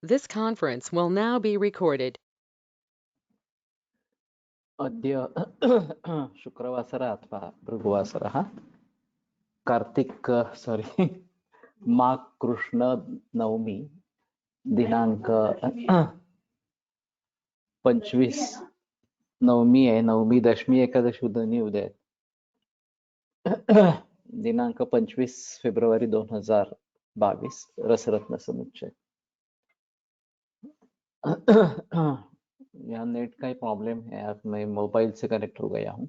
This conference will now be recorded. अद्य शुक्रवासरः अथवा भृगुवासरः Kartik sorry माघ कृष्ण नवमी दिनांक 25 नवमी आहे. नवमी दशमी एकादशी दोन्ही उद्या आहेत. दिनांक 25 फेब्रुवारी 2022 रसरत्न समुच्चय. यहाँ नेट का ही प्रॉब्लम है यार, मैं मोबाइल से कनेक्ट हो गया हूँ.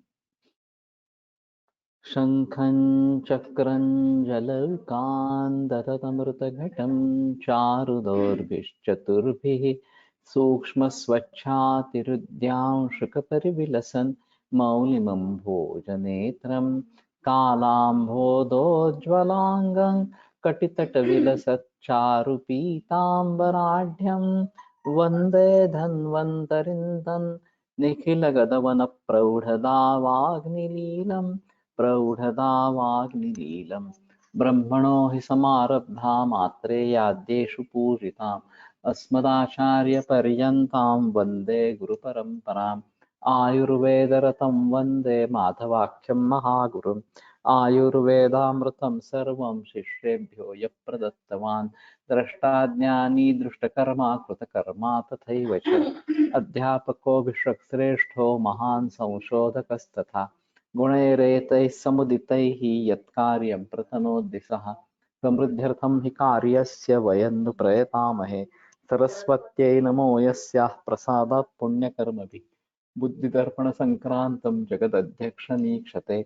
शङ्खं चक्रं जलौकान्दततमृतघटं चारुदोर्भिश्चतुर्भिः सूक्ष्मस्वच्छातिरुद्यांशुकपरिविलसन् मौलिमम्भोजनेत्रं कालाम्भोदोज्ज्वलाङ्गं कटितटविलसच्चारुपीताम्बराढ्यं वन्दे धन्वन्तरिन्दं निखिलगदवनप्रौढदावाग्निलीलम् प्रौढदावाग्निलीलम् ब्रह्मणो हि समारब्धा मात्रेयाद्येषु पूजिताम् अस्मदाचार्यपर्यन्तां वन्दे गुरुपरम्पराम् आयुर्वेदरतं वन्दे माधवाख्यं महागुरुम् आयुर्वेदामृतं सर्वं शिष्येभ्यो यः प्रदत्तवान् द्रष्टाज्ञानी दृष्टकर्मा कृतकर्मा तथैव च अध्यापको विश्वश्रेष्ठो महान् संशोधकस्तथा गुणैरेतैः समुदितैः यत्कार्यं प्रतनोति सः समृद्ध्यर्थं हि कार्यस्य वयं नु प्रयतामहे सरस्वत्यै नमो यस्याः प्रसादात् पुण्यकर्मभिः बुद्धिदर्पणसङ्क्रान्तं जगदध्यक्षमीक्षते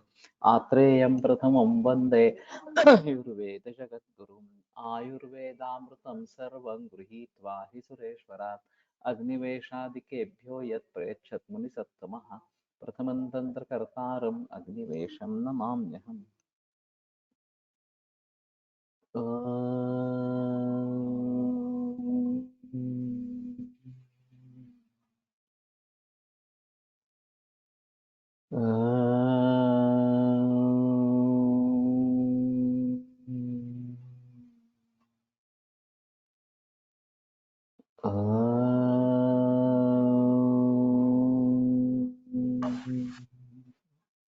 आत्रेयं प्रथमं वन्दे आयुर्वेदजगद्गुरुम् आयुर्वेदामृतं सर्वं गृहीत्वा हि सुरेश्वरात् अग्निवेशादिकेभ्यो यत् प्रयच्छत् मुनिसत्तमः प्रथमं तन्त्रकर्तारम् अग्निवेशं नमाम्यहम्.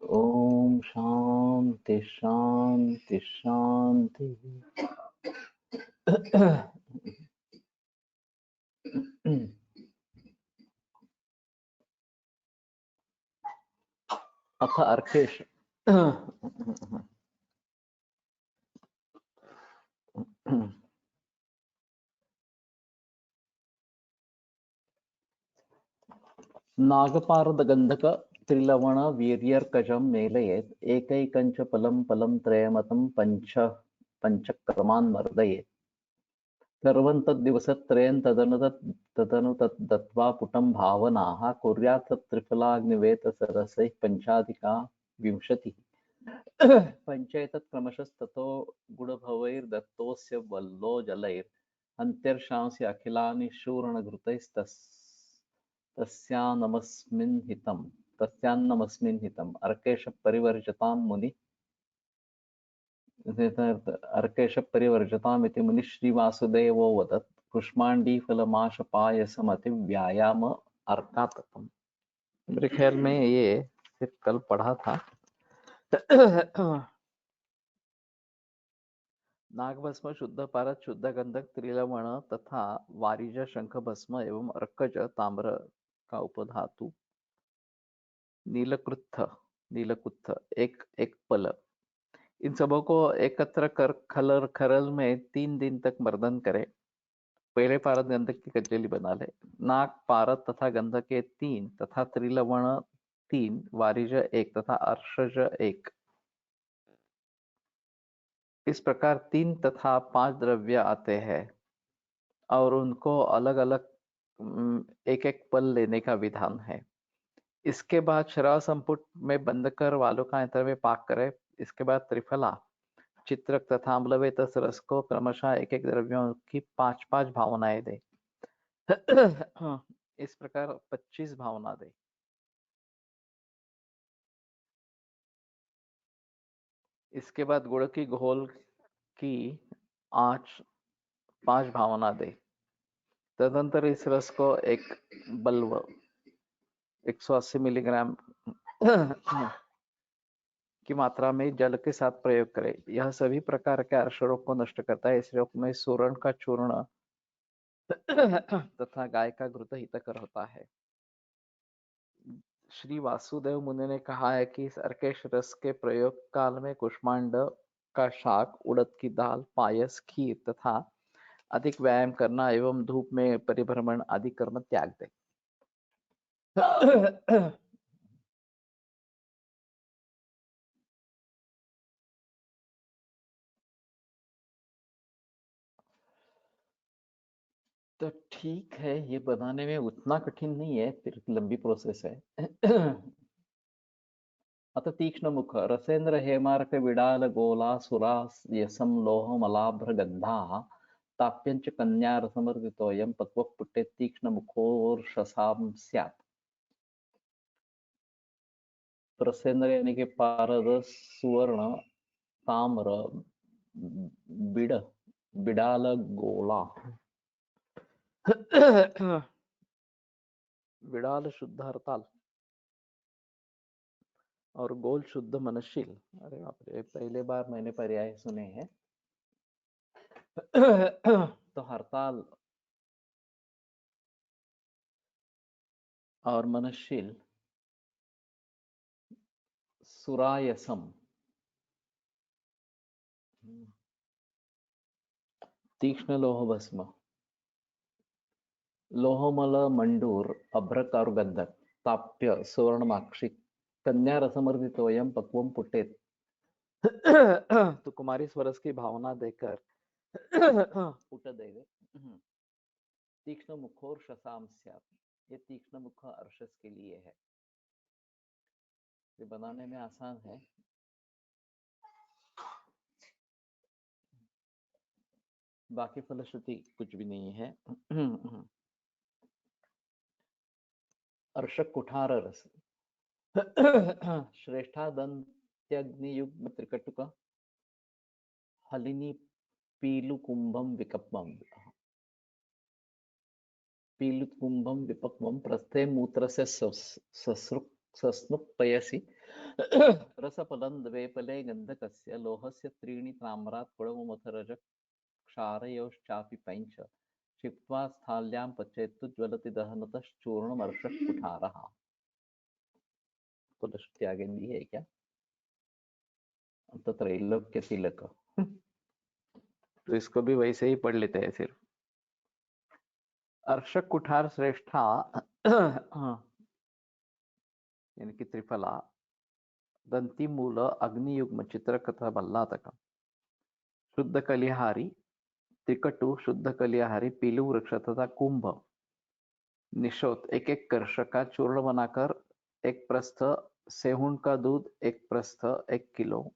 ओम शांति शांति शांति. अथ अर्केश नागपारदगन्धक त्रिलवण वीर्यर्कजं मेलयेत् एकैकञ्च फलं फलं त्रयमतं पञ्चक्रमान् वर्धयेत् सर्वं तद्दिवसत्रयं तदनु तद्दत्त्वा पुटं भावनाः कुर्यात् तत्त्रिफलाग्निवेतसरसैः पञ्चाधिका विंशतिः. पञ्चैतत् क्रमशस्ततो गुडभवैर्दत्तोऽस्य वल्लो जलैर्हन्त्यर्षांसि अखिलानि तस्यान्नमस्मिन् हितम् अर्केश परिवर्जतां मुनि अर्केश परिवर्जतामिति मुनि श्रीवासुदेवो वदत् कुष्माण्डीफलमाशपायसमतिव्यायाम अर्कातपम्. मेरे ख्याल में ये सिर्फ कल पढ़ा था. नागभस्म शुद्ध पारद शुद्ध गंधक त्रिलवण तथा वारिज शंख भस्म एवं अर्कज ताम्र का उपधातु नीलकुत्थ एक एक पल, इन सबों को एकत्र कर खरल में 3 दिन तक मर्दन करे. पहले पारद गंधक की कचेली बना ले. नाग पारद तथा गंधक के 3 तथा त्रिलवण 3 वारिज 1 तथा अर्शज 1. इस प्रकार 3 तथा 5 द्रव्य आते हैं और उनको अलग अलग एक एक पल लेने का विधान है. इसके बाद शराब संपुट में बंद कर वालों का अंतर्वे पाक करे. इसके बाद त्रिफला चित्रक तथा अम्लवेत रस को क्रमशः एक एक द्रव्यों की 5-5 भावनाएं दे. इस प्रकार 25 भावना दे. इसके बाद गुड़ की घोल की आँच 5 भावना दे तदनंतर इस रस को एक बल्ब 180 मिलीग्राम की मात्रा में जल के साथ प्रयोग करें। यह सभी प्रकार के अर्श रोग को नष्ट करता है। इस रोग में सूरण का चूर्ण तथा गाय का घृत हितकर होता है। श्री वासुदेव मुनि ने कहा है कि इस अर्केश रस के प्रयोग काल में कुष्मांड का शाक, उड़द की दाल, पायस, खीर तथा अधिक व्यायाम करना एवं धूप में परिभ्रमण आदि कर्म त्याग दे। तो ठीक है, ये बनाने में उतना कठिन नहीं है, फिर लंबी प्रोसेस है। अत तीक्ष्ण मुख रसेन्द्र हेमार्क विडाल गोला सुरा यसम लोह मलाभ्र गंधा ताप्यंच कन्या रसमर्दितोयम पक्व पुट्टे तीक्ष्ण मुखोर्षसाम स्यात्। रसेन्द्र यानी कि पारदर्श, सुवर्ण, ताम्र, बिड, बिडाल, गोला। बिडाल शुद्ध हरताल और गोल शुद्ध मनशील। अरे बाप रे, पहले बार मैंने पर्याय सुने हैं। तो हरताल और मनशील। सुरायसम, तीक्ष्ण लोह भस्म, लोहमल मंडूर, अभ्रक और गंधक, ताप्य सुवर्णमाक्षी, कन्या रसमर्दितोयम पक्वम पुटेत। तो कुमारी स्वरस की भावना देकर पुट देवे। तीक्ष्ण मुखोर शसाम स्यात्, ये तीक्ष्ण मुख अर्शस के लिए है। ये बनाने में आसान है। बाकी फलश्रुति कुछ भी नहीं है। अर्शक कुठार रस श्रेष्ठा दंत्यग्नियुग्म त्रिकटुक हलिनी पीलुकुंभम विकपम, पीलुकुंभम विपक्वम प्रस्थे मूत्र से सस्नुक्तयसि रसफलं द्वेपले गंधकस्य लोहस्य त्रीणि ताम्रात् कुडमुमथरज क्षारयोश्चापि पंच क्षिप्त्वा स्थाल्यां पचेत्तु ज्वलति दहनतश्चूर्णमर्षः कुठारः। फलश्रुति आगे दी है क्या? तो त्रैलोक्य तिलक। तो इसको भी वैसे ही पढ़ लेते हैं सिर्फ। अर्शक कुठार श्रेष्ठा यानी कि त्रिफला, दंती मूल, अग्नियुग्म, चित्रक तथा भल्लातक, शुद्ध कलिहारी, त्रिकटु, शुद्ध कलिहारी, पीलू वृक्ष तथा कुंभ, निशोत एक एक कर्ष का चूर्ण बनाकर एक प्रस्थ, सेहुण का दूध एक प्रस्थ 1 किलो,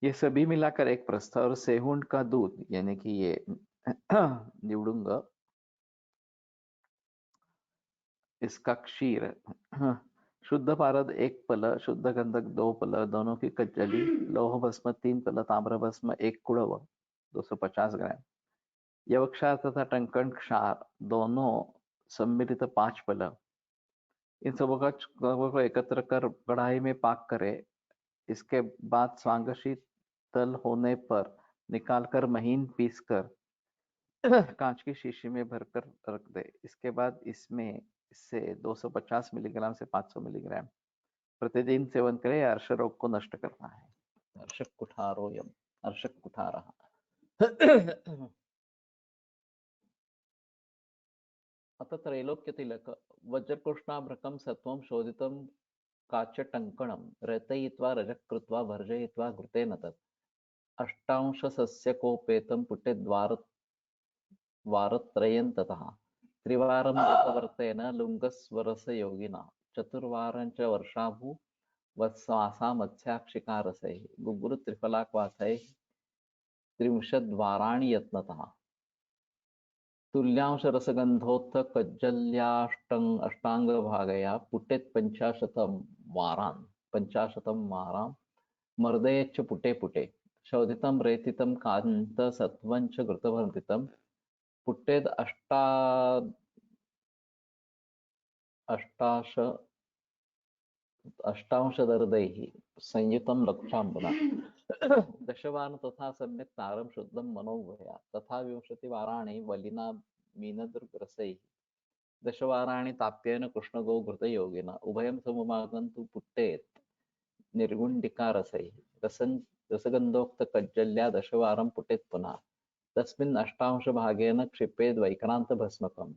ये सभी मिलाकर एक प्रस्थ और सेहुण का दूध यानी कि ये निवडुंग, इसका क्षीर, शुद्ध पारद 1 पल, शुद्ध गंधक 2 पल, दोनों की कज्जली, लौह भस्म 3 पल, ताम्र भस्म 1 कुड़व 250 ग्राम, यवक्षार तथा टंकण क्षार दोनों सम्मिलित 5 पल। इन सबों को एकत्र कर कढ़ाई में पाक करे। इसके बाद स्वांगशी तल होने पर निकालकर महीन पीसकर कांच की शीशी में भरकर रख दे। इसके बाद इससे 250 मिलीग्राम से 500 मिलीग्राम प्रतिदिन सेवन करें। अर्श रोग को नष्ट करना है। अर्शक कुठारोयम, अर्शक कुठारः। अत त्रैलोक्य तिलक वज्रकृष्णाभ्रकं सत्वं शोधितं काचटङ्कणं रतयित्वा रजः कृत्वा भर्जयित्वा घृतेन तत् अष्टांशसस्यकोपेतं पुटे वारत्रयं ततः त्रिवारं जपवर्तेन लुङ्गस्वरसयोगिना चतुर्वारं च वर्षाभू वत्सासा मत्स्याक्षिकारसैः गुग्गुरुत्रिफलाक्वाथैः त्रिंशद्वाराणि यत्नतः तुल्यांश रसगंधोत्थ अष्टांग भागया पुटेत पंचाशतम वारान मर्दयच्च पुटे पुटे शोधितं रेतितं कान्त सत्वंच घृतवर्धितं पुट्टेद अष्टाश अष्टांशदर्दैः संयुतं लक्षाम्बुना दशवान तथा सम्यक् तारं शुद्धं मनोभया तथा विंशतिवाराणि वलिना मीनदुर्ग्रसैः दशवाराणि ताप्येन कृष्णगो घृतयोगिना उभयं समुमागन्तु पुट्टेत् निर्गुण्डिकारसैः रसगन्धोक्तकज्जल्या दशवारं पुटेत् पुनः तस्मिन् अष्टांशभागेन क्षिपेद् वैक्रान्तभस्मकम्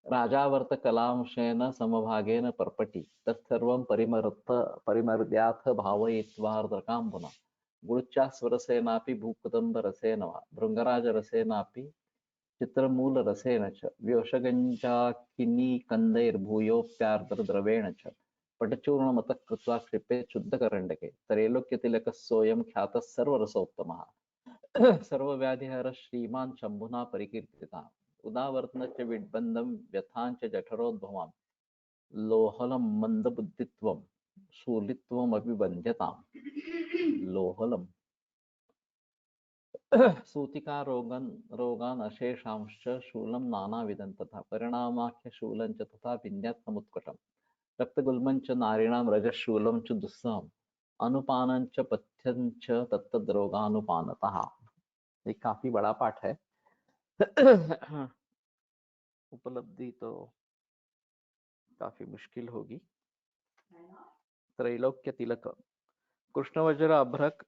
राजावर्तकलांशेन समभागेन पर्पटि तत्सर्वं परिमर्द्याथ भावयित्वार्द्रकाम्बुना गुरुच्चास्वरसेनापि भूकदम्बरसेन वा भृङ्गराजरसेनापि चित्रमूलरसेन च व्योषगञ्जाकिनीकन्दैर्भूयोऽप्यार्द्रद्रवेण च पटचूर्णमतः कृत्वा क्षिपेत् शुद्धकरण्डके त्रैलोक्यतिलकः ख्यातः सर्वरसोत्तमः सर्वव्याधिहरः श्रीमान् शम्भुना परिकीर्तितः उदावर्तनच्च विड्बन्धं व्यथाञ्च जठरोद्भवां लोहलं मन्दबुद्धित्वं शूलित्वमपि बन्ध्यताम् लोहलं सूतिका रोगान् अशेषांश्च शूलं नानाविधं तथा परिणामाख्यशूलं च तथा विन्यात्तमुत्कटं रक्तगुल्मं च नारीणां रजःशूलं च दुस्सहम् अनुपानं च पथ्यं च तत्तद्रोगानुपानतः। ये काफी बड़ा पाठ है। उपलब्धि तो काफी मुश्किल होगी। त्रैलोक्य तिलक कृष्ण वज्र अभ्रक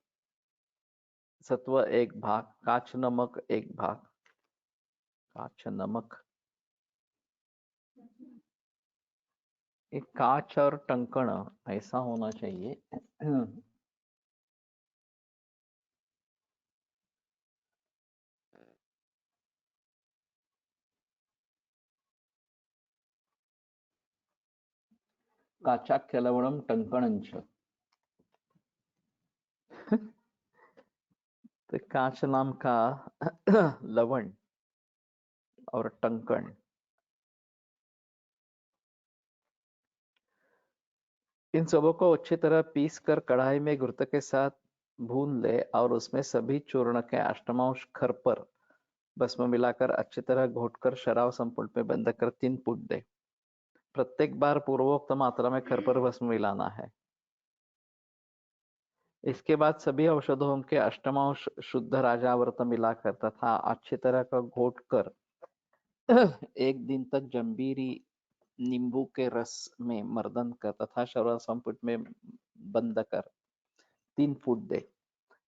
सत्व एक भाग काच नमक एक भाग काच नमक एक काच और टंकण ऐसा होना चाहिए। काचाख्य लवणम टंकणंच तो कांच नाम का लवण और टंकण इन सबों को अच्छी तरह पीस कर कढ़ाई में घृत के साथ भून ले और उसमें सभी चूर्ण के अष्टमांश खर पर भस्म मिलाकर अच्छी तरह घोटकर शराब संपुट में बंद कर 3 फूट दे। प्रत्येक बार पूर्वोक्त मात्रा में खर पर भस्म मिलाना है। इसके बाद सभी औषधों के अष्टमांश शुद्ध राजावर्त मिलाकर तथा अच्छी तरह का घोट कर 1 दिन तक जंबीरी नींबू के रस में मर्दन कर तथा शराब संपुट में बंद कर 3 फूट दे।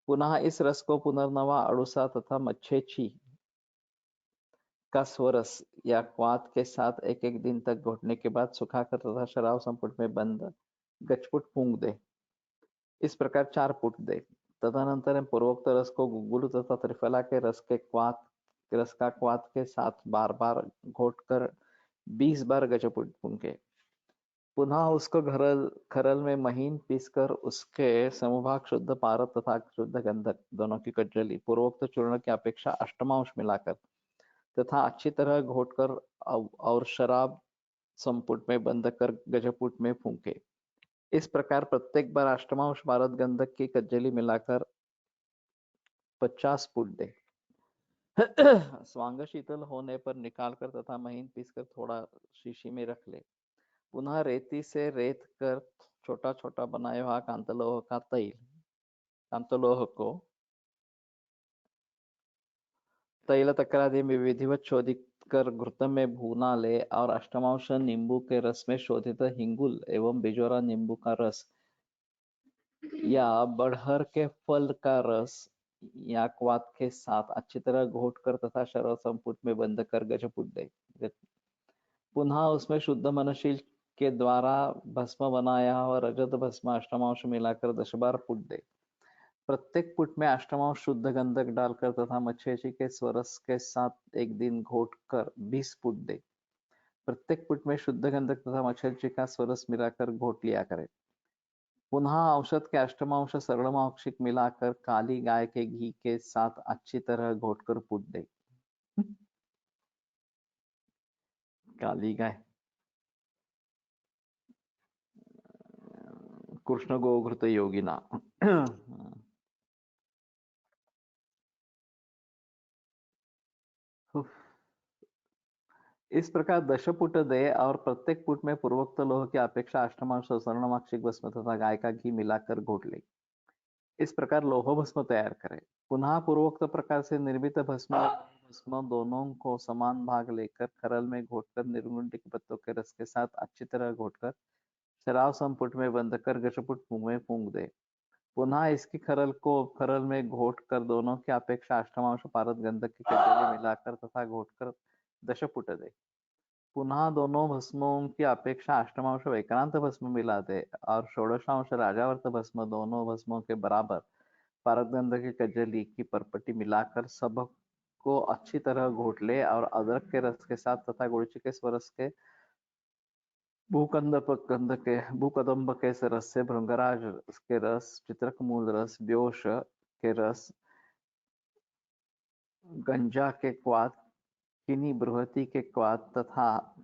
पुनः इस रस को पुनर्नवा अड़ुसा तथा मच्छेची का स्वरस या क्वाथ के साथ एक एक दिन तक घोटने के बाद सुखाकर तथा शराब संपुट में बंद गचपुट फूंक दे। इस प्रकार 4 फूट दे। तदनंतर पूर्वोक्त रस को गुगुल तथा त्रिफला के रस का क्वाथ के साथ बार बार घोट कर 20 बार गचपुट फूंके। पुनः उसको खरल में महीन पीसकर उसके समभाग शुद्ध पारद तथा शुद्ध गंधक दोनों की कज्जली पूर्वोक्त चूर्ण की अपेक्षा अष्टमांश मिलाकर तथा अच्छी तरह घोटकर और शराब संपुट में बंद कर गजपुट में फूंके। इस प्रकार प्रत्येक बार अष्टमांश पारद गंधक की कज्जली मिलाकर 50 फुट दे। स्वांग शीतल होने पर निकालकर तथा महीन पीसकर थोड़ा शीशी में रख ले। पुनः रेती से रेत कर छोटा छोटा बनाए हुआ कांतलोह को तैल तक्रादि में विधिवत शोधित कर घृत में भूना ले और अष्टमांश नींबू के रस में शोधित हिंगुल एवं बिजोरा नींबू का रस या बड़हर के फल का रस या क्वाथ के साथ अच्छी तरह घोट कर तथा शराब संपुट में बंद कर गजपुट दे। पुनः उसमें शुद्ध मनशील के द्वारा भस्म बनाया हुआ रजत भस्म अष्टमांश मिलाकर 10 बार फुट दे। प्रत्येक फुट में अष्टमांश शुद्ध गंधक डालकर तथा मच्छेची के स्वरस के साथ एक दिन घोट कर 20 फुट दे। प्रत्येक फुट में शुद्ध गंधक तथा मच्छेची का स्वरस मिलाकर घोट लिया करे। पुनः औषध के अष्टमांश सर्वमाक्षिक मिलाकर काली गाय के घी के साथ अच्छी तरह घोटकर फूट दे। काली गाय कृष्ण गोघृत योगिना इस प्रकार दशपुट दे और प्रत्येक पुट में पूर्वोक्त लोह की अपेक्षा अष्टमांश और स्वर्णमाक्षिक भस्म तथा गाय का घी मिलाकर घोट ले। इस प्रकार लोह भस्म तैयार करें। पुनः पूर्वोक्त प्रकार से निर्मित भस्म और भस्म दोनों को समान भाग लेकर खरल में घोटकर निर्गुंडी के पत्तों के रस के साथ अच्छी तरह घोटकर शराब संपुट में बंद कर गशपुट मुंह में फूंक दे। पुनः इसकी खरल को खरल में घोट कर दोनों की अपेक्षा अष्टमांश पारद गंधक की कजली मिलाकर तथा घोटकर दशपुट दे। पुनः दोनों भस्मों की अपेक्षा अष्टमांश वैक्रांत भस्म मिला दे और षोडशांश राजावर्त भस्म दोनों भस्मों के बराबर पारदगंध की कजली की परपटी मिलाकर सब को अच्छी तरह घोट ले और अदरक के रस के साथ तथा गुड़ची के स्वरस के भूकदम्ब के रस से भृंगराज के रस, चित्रक मूल रस, ब्योश के रस, गंजा के क्वाद, किनी बृहति के क्वाद तथा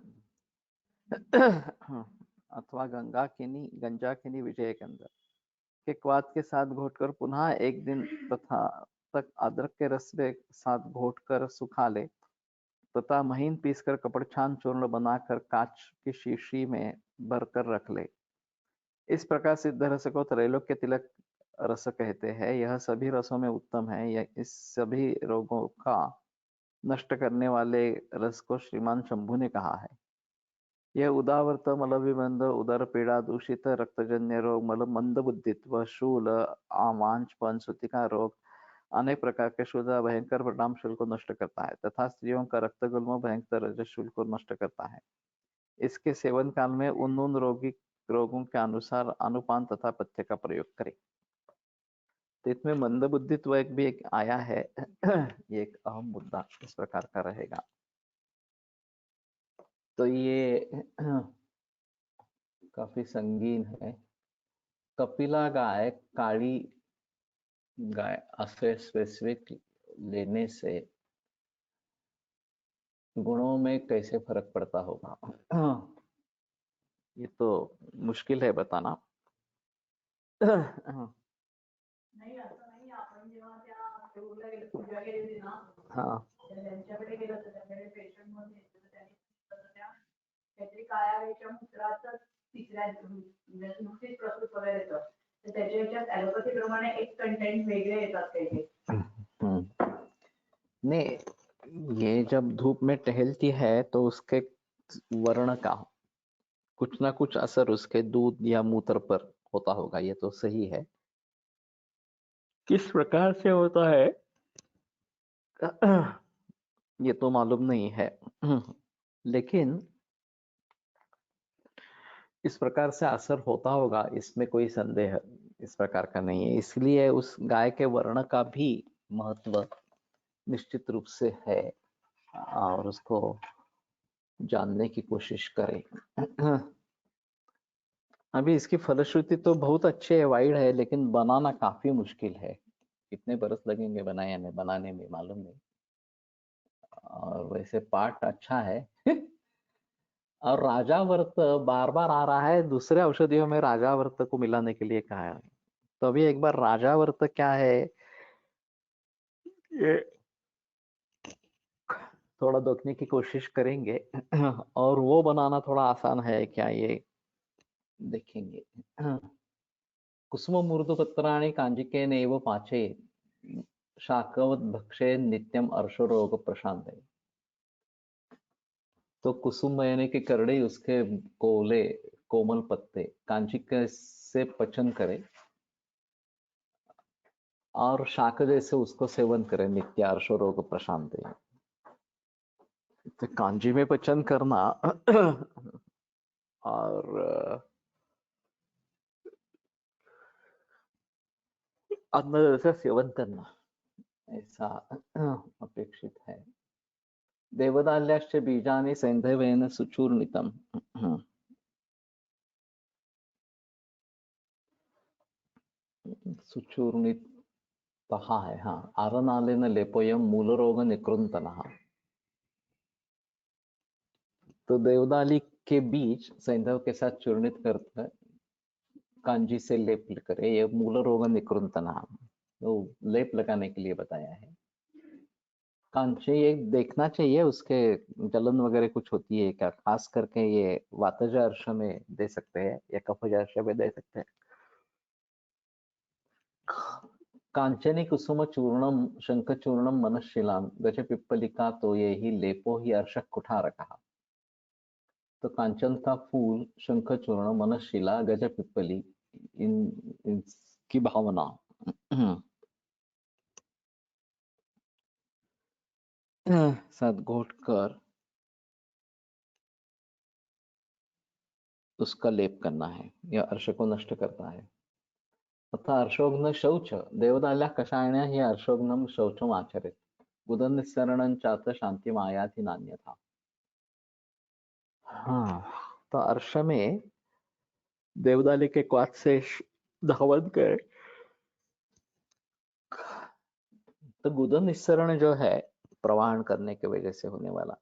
अथवा गंजा किनी विजय गंध के क्वाद के साथ घोटकर पुनः एक दिन तथा तक अदरक के रस के साथ घोटकर सुखा ले तथा महीन पीसकर कपड़छान चूर्ण बनाकर कांच की शीशी में भरकर रख ले। इस प्रकार सिद्ध रस को त्रैलोक्य तिलक रस कहते हैं। यह सभी रसों में उत्तम है। यह इस सभी रोगों का नष्ट करने वाले रस को श्रीमान शंभु ने कहा है। यह उदावर्त, मलविबंध, उदर पीड़ा, दूषित रक्तजन्य रोग, मल मंद बुद्धित्व, शूल, आमांच, पंचसुतिका रोग, अनेक प्रकार के शुद्ध भयंकर परिणाम शूल को नष्ट करता है तथा स्त्रियों का रक्तगुल्म भयंकर रजशूल को नष्ट करता है। इसके सेवन काल में उन रोगों के अनुसार अनुपान तथा पथ्य का प्रयोग करें। तो इसमें मंद बुद्धित्व एक आया है। ये एक अहम मुद्दा इस प्रकार का रहेगा। तो ये काफी संगीन है। कपिला गाय, काली गाय असे स्पेसिफिक लेने से गुणों में कैसे फर्क पड़ता होगा, ये तो मुश्किल है बताना। नाही असं नाही, आपण जेव्हा त्या देऊळला गेलो, पूजा केलेली ना, हाँ तर त्यांच्याकडे गेलो तर त्यांच्याकडे पेशंट मध्ये त्यांनी त्या काहीतरी काळ्या वेळच्या मूत्राचं तिसऱ्या नुकतीच प्रस्तुत वगैरे येतं, तर त्याच्या ह्याच्यात ॲलोपॅथी प्रमाणे एक कंटेंट वेगळे येतात काही नहीं, ये जब धूप में टहलती है तो उसके वर्ण का कुछ ना कुछ असर उसके दूध या मूत्र पर होता होगा, ये तो सही है। किस प्रकार से होता है ये तो मालूम नहीं है, लेकिन इस प्रकार से असर होता होगा, इसमें कोई संदेह इस प्रकार का नहीं है। इसलिए उस गाय के वर्ण का भी महत्व निश्चित रूप से है और उसको जानने की कोशिश करें। अभी इसकी फलश्रुति तो बहुत अच्छे है, वाइड है, लेकिन बनाना काफी मुश्किल है। कितने बरस लगेंगे बनाने में मालूम नहीं। और वैसे पाठ अच्छा है। और राजावर्त बार बार आ रहा है, दूसरे औषधियों में राजावर्त को मिलाने के लिए कहा है। तो अभी एक बार राजावर्त क्या है ये थोड़ा देखने की कोशिश करेंगे। और वो बनाना थोड़ा आसान है क्या, ये देखेंगे। कुसुम मूर्धपत्राणि कांजिकेनैव पाचे शाकवत भक्षे नित्यम अर्शरोग प्रशांत। तो कुसुम यानी कि करड़ी, उसके कोले कोमल पत्ते कांजिके से पचन करे और शाक जैसे उसको सेवन करे, नित्य अर्शरोग प्रशांत। तो कांजी में पचन करना और अन्न जैसा सेवन करना ऐसा अपेक्षित है। देवदाल्यश्च बीजानि सैंधवेन सुचूर्णितम्। सुचूर्णितः है, हाँ। आरनालेन लेपोयम मूलरोग निकृंतनः। तो देवदाली के बीज सैंधव के साथ चूर्णित करकर कांजी से लेप करे, ये मूल रोग निकृंतना, तो लेप लगाने के लिए बताया है। कांचे ये देखना चाहिए, उसके जलन वगैरह कुछ होती है क्या? खास करके ये वातज अर्श में दे सकते हैं या कफज अर्श में दे सकते हैं। कांचनी कुसुम चूर्णम शंख चूर्णम मनशिलाम गज पिप्पलिका तो ये ही लेपो ही अर्शक कुठार कहा। तो कांचन का फूल, शंख चूर्ण, मनशिला, गज पिप्पली, इनकी भावना साथ घोट कर उसका लेप करना है, यह अर्श को नष्ट करता है। तथा अर्शोग्न शौच देवदाल्या कषायण्या ही अर्शोग्नम शौचम आचरित उदनिस्सरणं चात शांति मायाति नान्यथा। हाँ, तो अर्श में देवदाली के क्वाथ से धावन करे तो गुदन निस्सरण जो है प्रवाहन करने की वजह से होने वाला,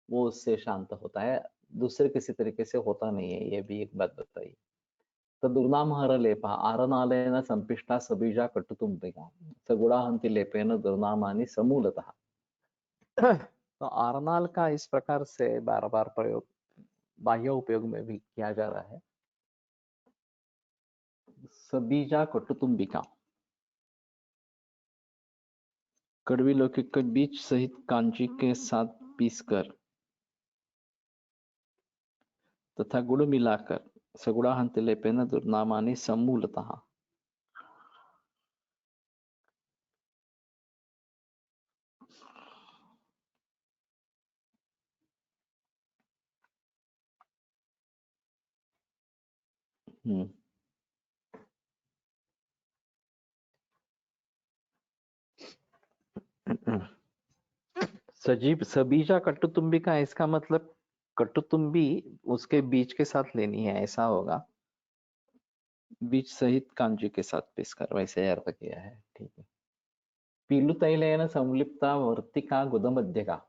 वो उससे शांत होता है, दूसरे किसी तरीके से होता नहीं है। ये भी एक बात बताई। तो दुर्नाम हर लेपा आरनालेन संपिष्टा सबीजा कटुतुंबिका सगुड़ा हंति लेपेन दुर्नामानि समूलतः। तो आरनाल का इस प्रकार से बार बार प्रयोग बाह्य उपयोग में भी किया जा रहा है। सबीजा कटुतुंबिका कड़वी लौकी के बीज सहित कांची के साथ पीसकर तथा गुड़ मिलाकर सगुड़ा हंति लेपेन दुर्नामानि समूलतः। सजीव सबीजा कटुतुंबी का इसका मतलब कटुतुंबी उसके बीज के साथ लेनी है, ऐसा होगा। बीज सहित कांजी के साथ पीसकर, वैसे अर्थ किया है। ठीक है। पीलु तैलेन संलिप्ता वर्तिका गुदमध्यका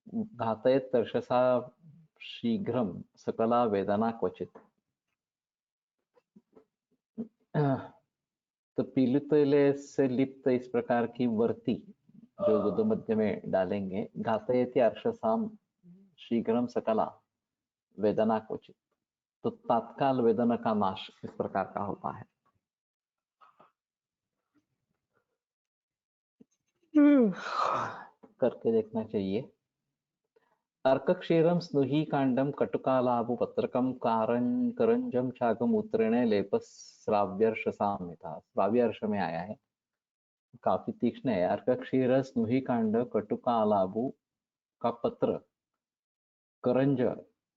घातयत तर्षसा शीघ्रम सकला वेदना क्वचित। तो पीलु तैले से लिप्त इस प्रकार की वर्ती जो गुदमध्य में डालेंगे, घातयति अर्षसाम शीघ्रम सकला वेदना क्वचित, तो तत्काल वेदना का नाश इस प्रकार का होता है। करके देखना चाहिए। अर्क क्षीरम स्नुही कांडम कटुकालाभु पत्रकम करंजम छागमूत्रेण लेप श्राव्यर्ष साम्यता। श्राव्यर्ष में आया है, काफी तीक्ष्ण है। अर्क क्षीर स्नुही कांड कटुकालाभु का पत्र करंज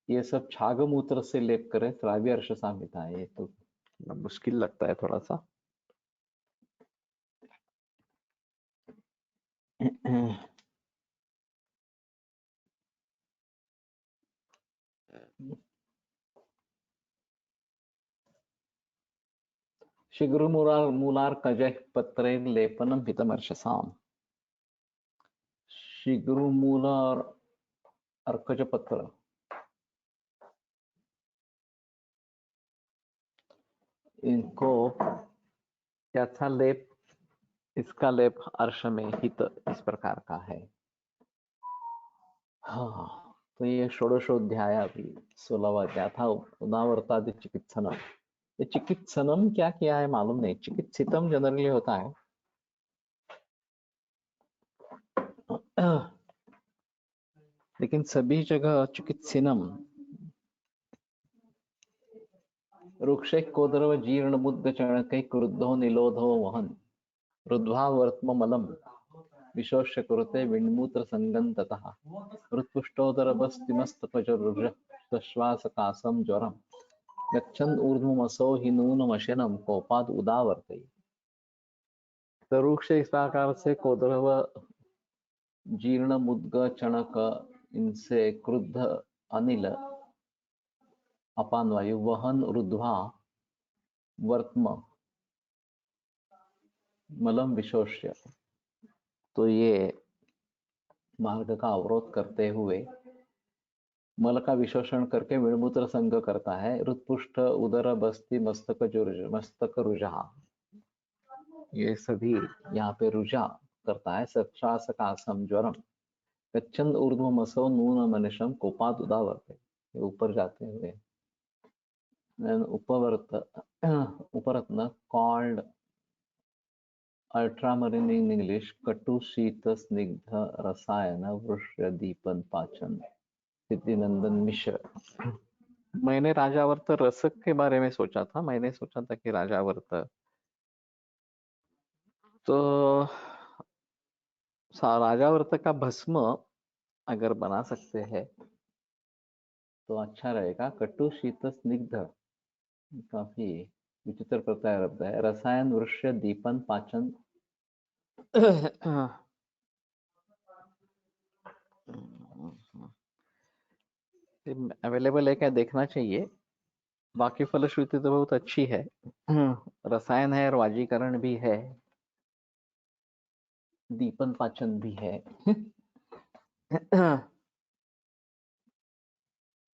ये सब छागमूत्र से लेप करें, श्राव्यर्ष साम्यता है। ये तो मुश्किल लगता है थोड़ा सा। शीघ्र मूलार कजह पत्रेन लेपनम हितमर्षसाम। शीघ्र मूलार अर्कज पत्र, इनको याचा लेप, इसका लेप अर्श में हित इस प्रकार का है। हाँ, तो ये षोडशोध्याय अभी 16वां अध्याय था, उदावर्तादि चिकित्सनम। ये चिकित्सनम क्या किया है मालूम नहीं, चिकित्सितम जनरली होता है। लेकिन सभी जगह चिकित्सिनम रुक्षे कोदरव जीर्ण मुद्ग चणकै क्रुद्धो निलोधो वहन रुद्ध्वा वर्त्ममलम विशोष्य कुरुते विण्मूत्र संगम ततः हृत्पुष्टोदरबस्तिमस्तपजरुश्वासकासम ज्वरम गच्छन् ऊर्ध्वमसो हि नूनमशनम कोपाद उदावर्तये। तो रुक्ष इस प्रकार से कोदरव जीर्ण मुद्ग चणक, इनसे क्रुद्ध अनिल अपान वायु, वहन रुद्ध्वा वर्त्म मलम विशोष्य, तो ये मार्ग का अवरोध करते हुए मल का विशोषण करके विणमूत्र संग करता है। रुत्पुष्ट उदर बस्ती मस्तक रुजा, ये सभी यहाँ पे रुजा करता है। सक्षासकासम ज्वरम गच्छन् ऊर्ध्वमसो नून मनिशम कोपात उदावर्ते, ये ऊपर जाते हुए उपवर्त उपरत्न called ultramarine in English कटु शीत स्निग्ध रसायन वृष्य दीपन पाचन सिद्धिनंदन मिश्र। मैंने राजावर्त रसक के बारे में सोचा था। मैंने सोचा था कि राजावर्त तो राजावर्त का भस्म अगर बना सकते हैं तो अच्छा रहेगा। कटु शीत स्निग्ध काफी विचित्र प्रत्यय रब्द है। रसायन वृक्ष दीपन पाचन अवेलेबल है क्या देखना चाहिए। बाकी फलश्रुति तो बहुत अच्छी है। रसायन है और वाजीकरण भी है, दीपन पाचन भी है।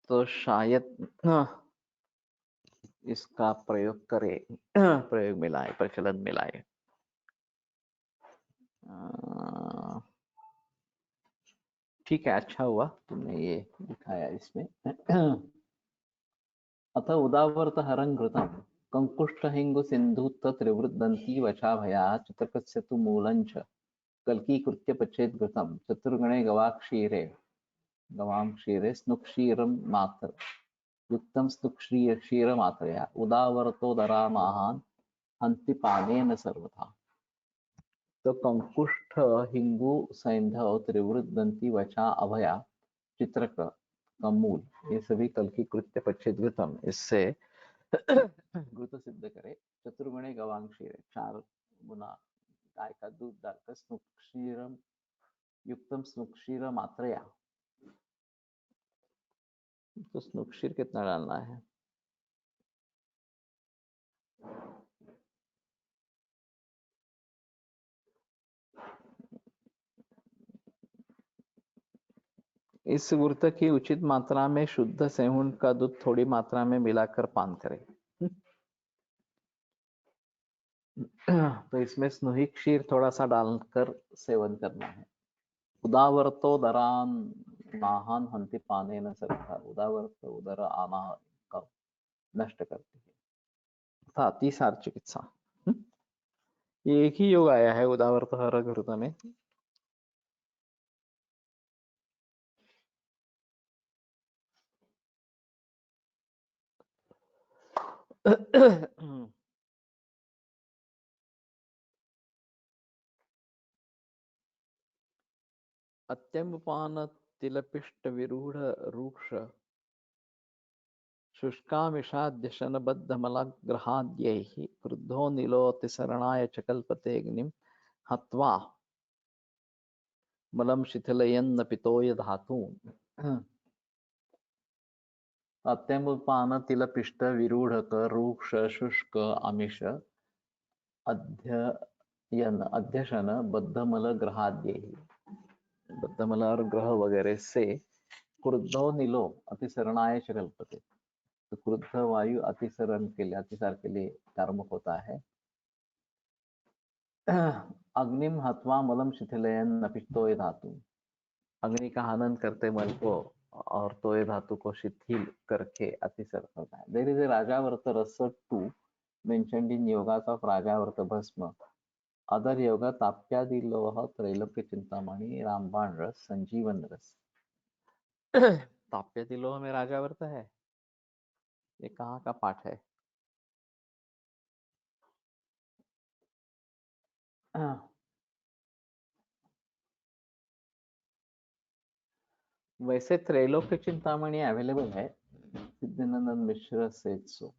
तो शायद इसका प्रयोग करे, प्रयोग मिलाए, प्रचलन मिलाए। ठीक है, अच्छा हुआ तुमने ये दिखाया इसमें। अथ उदावर्त हरं घृतं कंकुष्ठ हिंगु सिंधु त्रिवृद्धंती वचा भया चित्रकस्य तु मूलंच कल्कीकृत्य पचेत घृतं चतुर्गणे गवां क्षीरे स्नुक्षीरं मात्र युक्तं स्नुक्षीर मात्रया उदावर्तोदरा महान हंति पानेन सर्वथा। तो कंकुष्ठ हिंगु सैंधव त्रिवृद्धंती वचा अभया चित्रक का मूल, ये सभी कल्की कृत्य पच्चेत घृतम, इससे घृत सिद्ध करे। चतुर्गुणे गवां क्षीर, 4 गुना गाय का दूध डालकर स्नुक्षीरम युक्तम स्नुक्षीर मात्रया। तो स्नुक्षीर कितना डालना है? इस घृत की उचित मात्रा में शुद्ध सेहुन का दूध थोड़ी मात्रा में मिलाकर पान करें। तो इसमें स्नुही क्षीर थोड़ा सा डालकर सेवन करना है। उदावर्तो दरान नाहन हंति पाने न सकता। उदावर्त उदर आना का नष्ट करती है तथा अतिसार चिकित्सा। ये एक ही योग आया है उदावर्त हर घृत में। अत्यंपान तिलपिष्ट विरूढ़ रूक्ष शुष्कामिषाद्य शनबद्धमलग्रहाद्यैः क्रुद्धो नीलोऽतिसरणाय च कल्पते अग्निं हत्वा मलं शिथिलयन्न पितोय धातून्। अत्यंपान तिलपिष्ट विरूढ़क रूक्ष शुष्क आमिष अध्ययन अध्यशन बद्धमल ग्रहाद्यैः, बद्धमल और ग्रह वगैरह से क्रुद्धो नीलो अतिसरणाय च कल्पते। तो क्रुद्ध वायु अतिसरण के लिए, अतिसार के लिए कर्मक होता है। अग्निम हत्वा मलम शिथिलयन नपितोय धातु, अग्नि का हनन करते मल को और तोय धातु को शिथिल करके अतिसर होता है। देयर इज ए राजावर्त रस 2 mentioned in yogas of राजावर्त भस्म। अदर योगा ताप्यादि लोह त्रैलोक्य चिंतामणि रामबाण रस संजीवन रस। ताप्यादि लोह में राजावर्त है, ये कहाँ का पाठ है? वैसे त्रैलोक्य चिंतामणि अवेलेबल है, सिद्धिनंदन मिश्र सेज सो।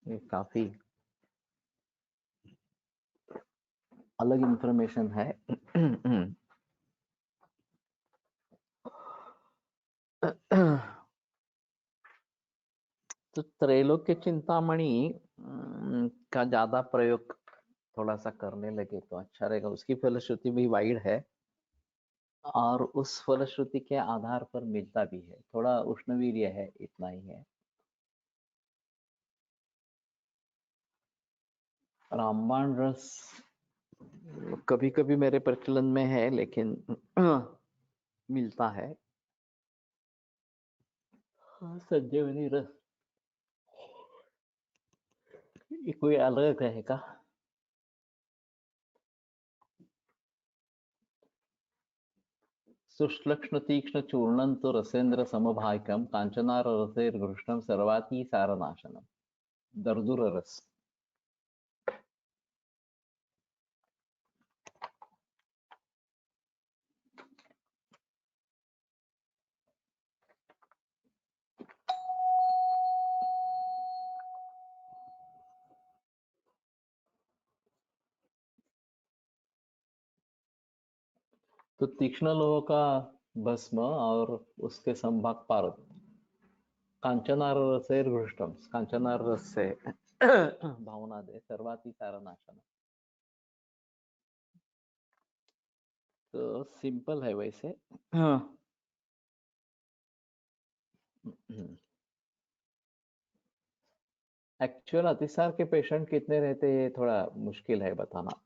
ये काफी अलग इंफॉर्मेशन है। तो त्रैलोक्य चिंतामणि का ज्यादा प्रयोग थोड़ा सा करने लगे तो अच्छा रहेगा। उसकी फलश्रुति भी वाइड है और उस फलश्रुति के आधार पर मिलता भी है। थोड़ा उष्णवीर्य है, इतना ही है। रामबाण रस कभी कभी मेरे प्रचलन में है, लेकिन मिलता है। संजीवनी रस ये कोई अलग रहेगा। सुश्लक्ष्ण तीक्ष्ण चूर्णं तु रसेन्द्र समभाग्यम कांचनार रसेर्घृष्णं सर्वाती सारनाशनम। दरदूर रस। तो तीक्ष्ण लोह का भस्म और उसके संभाग पारद कांचनार रसेर्घृष्टम, कांचनार रस से भावना दे सर्वाती सारनाशनम। तो सिंपल है वैसे। हाँ। एक्चुअल अतिसार के पेशेंट कितने रहते हैं ये थोड़ा मुश्किल है बताना।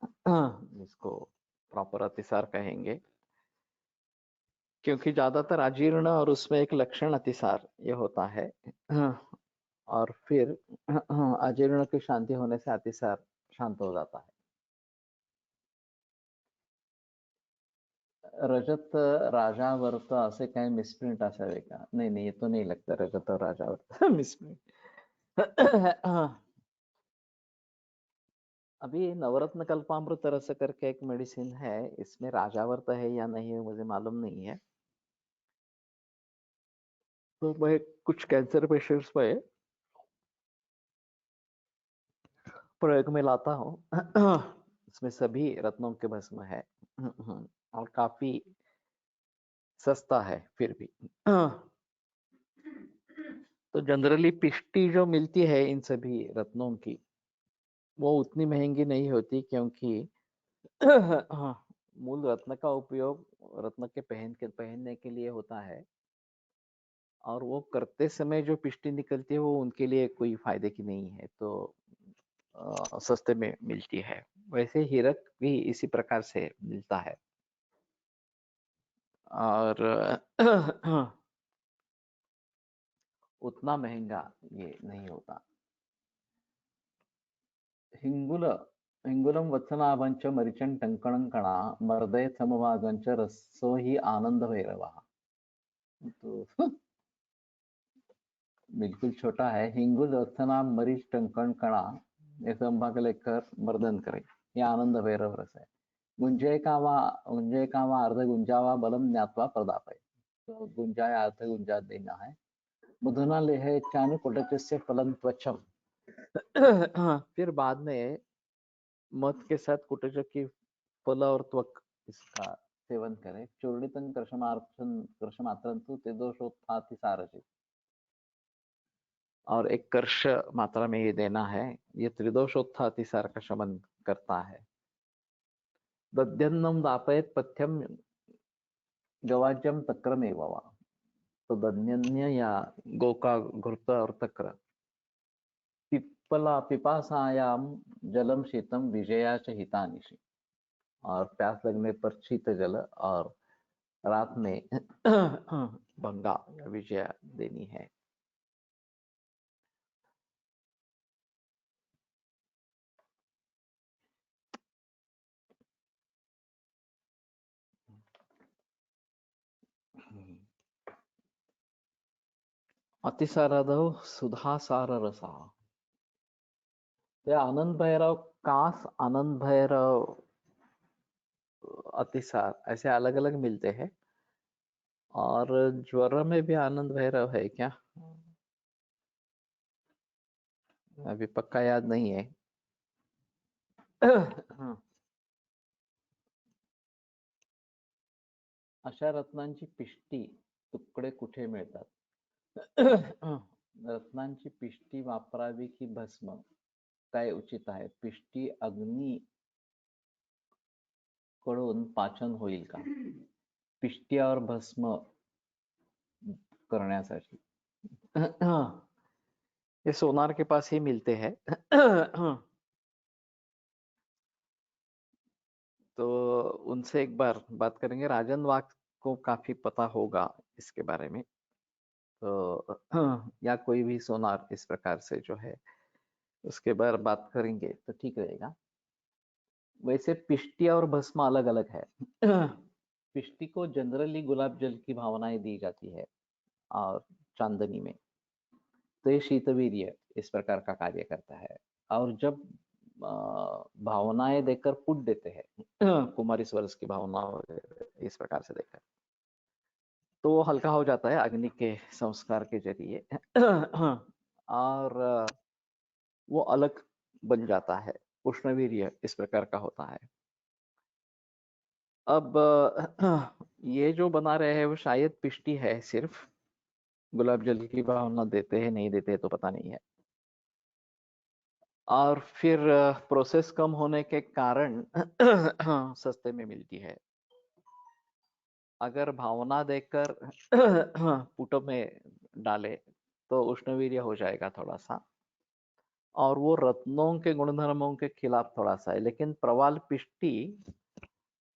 इसको प्रॉपर अतिसार कहेंगे, क्योंकि ज्यादातर अजीर्ण और उसमें एक लक्षण अतिसार ये होता है। हाँ, और फिर अजीर्ण की शांति होने से अतिसार शांत हो जाता है। रजत राजावर्त असे काही मिसप्रिंट असावे का? नहीं नहीं, ये तो नहीं लगता रजत और राजावर्त मिसप्रिंट। अभी नवरत्न कल्पामृत रस करके एक मेडिसिन है, इसमें राजावर्त है या नहीं है मुझे मालूम नहीं है। तो मैं कुछ कैंसर पेशेंट्स में प्रयोग में लाता हूँ। इसमें सभी रत्नों के भस्म है और काफी सस्ता है फिर भी। तो जनरली पिष्टी जो मिलती है इन सभी रत्नों की, वो उतनी महंगी नहीं होती, क्योंकि मूल रत्न का उपयोग रत्न के पहनने के लिए होता है, और वो करते समय जो पिष्टी निकलती है वो उनके लिए कोई फायदे की नहीं है, तो सस्ते में मिलती है। वैसे हीरक भी इसी प्रकार से मिलता है, और उतना महंगा ये नहीं होता। हिंगुलम वत्सनाभंच मरिचन टंकणं कणा मर्दय समवागंच रसो ही आनंद भैरवा। तो बिल्कुल छोटा है। हिंगुल वत्सनाम मरीच टंकण कणा, ये संभाग लेकर मर्दन करे, ये आनंद भैरव रस है। गुंजय का वा अर्ध गुंजावा बलम ज्ञातवा प्रदापय। तो गुंजाय अर्ध गुंजा देना है। मुधना लेह चानु कुटचस्य फलम त्वचम। फिर बाद में मध के साथ कुटच की फल और त्वक इसका सेवन करें। चूर्णितं कृशमात्रंतु ते दोषोत्थाति सारथि। और एक कर्ष मात्रा में ये देना है, ये त्रिदोषोत्थातिसार का शमन करता है। दध्यन्नम दापयत पथ्यम गवाज्यम तक्रमेव वा। तो दध्यन्य या गो का घृत और तक्र। पिप्पला पिपासायाम जलम शीतम विजया च हितानिशि। और प्यास लगने पर शीत जल, और रात में भंगा या विजया देनी है। अतिसारादव सुधासार रसा। ते आनंद भैरव, कास आनंद भैरव, अतिसार ऐसे अलग अलग मिलते हैं। और ज्वर में भी आनंद भैरव है क्या? अभी पक्का याद नहीं है। अशा रत्नांची पिष्टी तुकडे कुठे मिळतात? रत्नांची पिष्टी वापरावी की भस्म, काय उचित आहे? पिष्टी अग्नी कडून पाचन होईल का? पिष्टी और भस्म करण्यासाठी ये सोनार के पास ही मिलते हैं। उनसे एक बार बात करेंगे। राजन वाक को काफी पता होगा इसके बारे में, तो या कोई भी सोनार इस प्रकार से जो है उसके बारे बात करेंगे तो ठीक रहेगा। वैसे पिष्टी और भस्म अलग अलग है। पिष्टी को जनरली गुलाब जल की भावनाएं दी जाती है और चांदनी में, तो ये शीतवीर्य इस प्रकार का कार्य करता है। और जब भावनाएं देकर पुट देते हैं कुमारी स्वरस की भावना इस प्रकार से देकर, तो वो हल्का हो जाता है अग्नि के संस्कार के जरिए और वो अलग बन जाता है, उष्णवीर्य इस प्रकार का होता है। अब ये जो बना रहे हैं वो शायद पिष्टी है, सिर्फ गुलाब जल की भावना देते हैं नहीं देते हैं तो पता नहीं है। और फिर प्रोसेस कम होने के कारण सस्ते में मिलती है। अगर भावना देकर पुट में डाले तो उष्णवीर्य हो जाएगा थोड़ा सा, और वो रत्नों के गुणधर्मों के खिलाफ थोड़ा सा है। लेकिन प्रवाल पिष्टी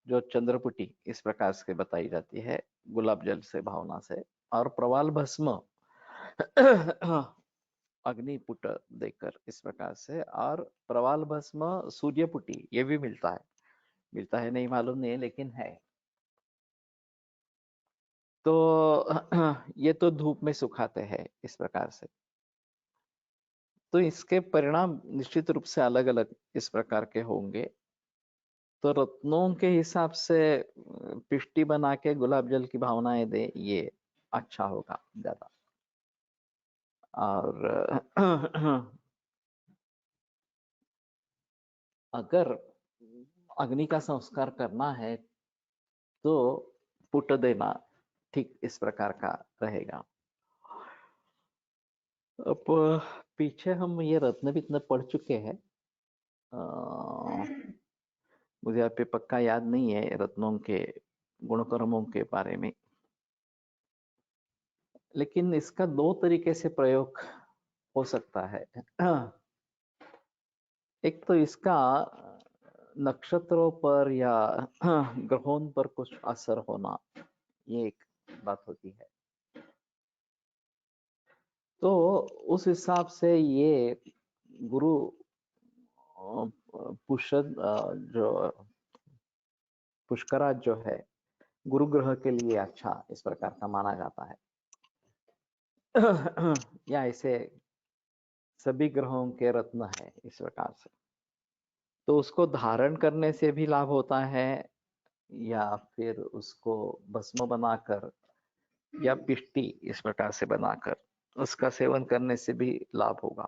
जो चंद्रपुटी इस प्रकार से बताई जाती है गुलाब जल से भावना से, और प्रवाल भस्म अग्निपुट देकर इस प्रकार से, और प्रवाल भस्म सूर्यपुटी ये भी मिलता है नहीं मालूम नहीं लेकिन है। तो ये तो धूप में सुखाते हैं इस प्रकार से, तो इसके परिणाम निश्चित रूप से अलग अलग इस प्रकार के होंगे। तो रत्नों के हिसाब से पिष्टी बना के गुलाब जल की भावनाएं दे, ये अच्छा होगा ज्यादा। और अगर अग्नि का संस्कार करना है तो पुट देना ठीक इस प्रकार का रहेगा। अब पीछे हम ये रत्न वित्न पढ़ चुके हैं, मुझे यहाँ पे पक्का याद नहीं है रत्नों के गुणकर्मों के बारे में, लेकिन इसका दो तरीके से प्रयोग हो सकता है। एक तो इसका नक्षत्रों पर या ग्रहों पर कुछ असर होना, ये एक बात होती है। तो उस हिसाब से ये गुरु पुष्कर जो पुष्कराज जो है गुरु ग्रह के लिए अच्छा इस प्रकार का माना जाता है। या ऐसे सभी ग्रहों के रत्न है इस प्रकार से, तो उसको धारण करने से भी लाभ होता है, या फिर उसको भस्म बनाकर या पिष्टी इस प्रकार से बनाकर उसका सेवन करने से भी लाभ होगा।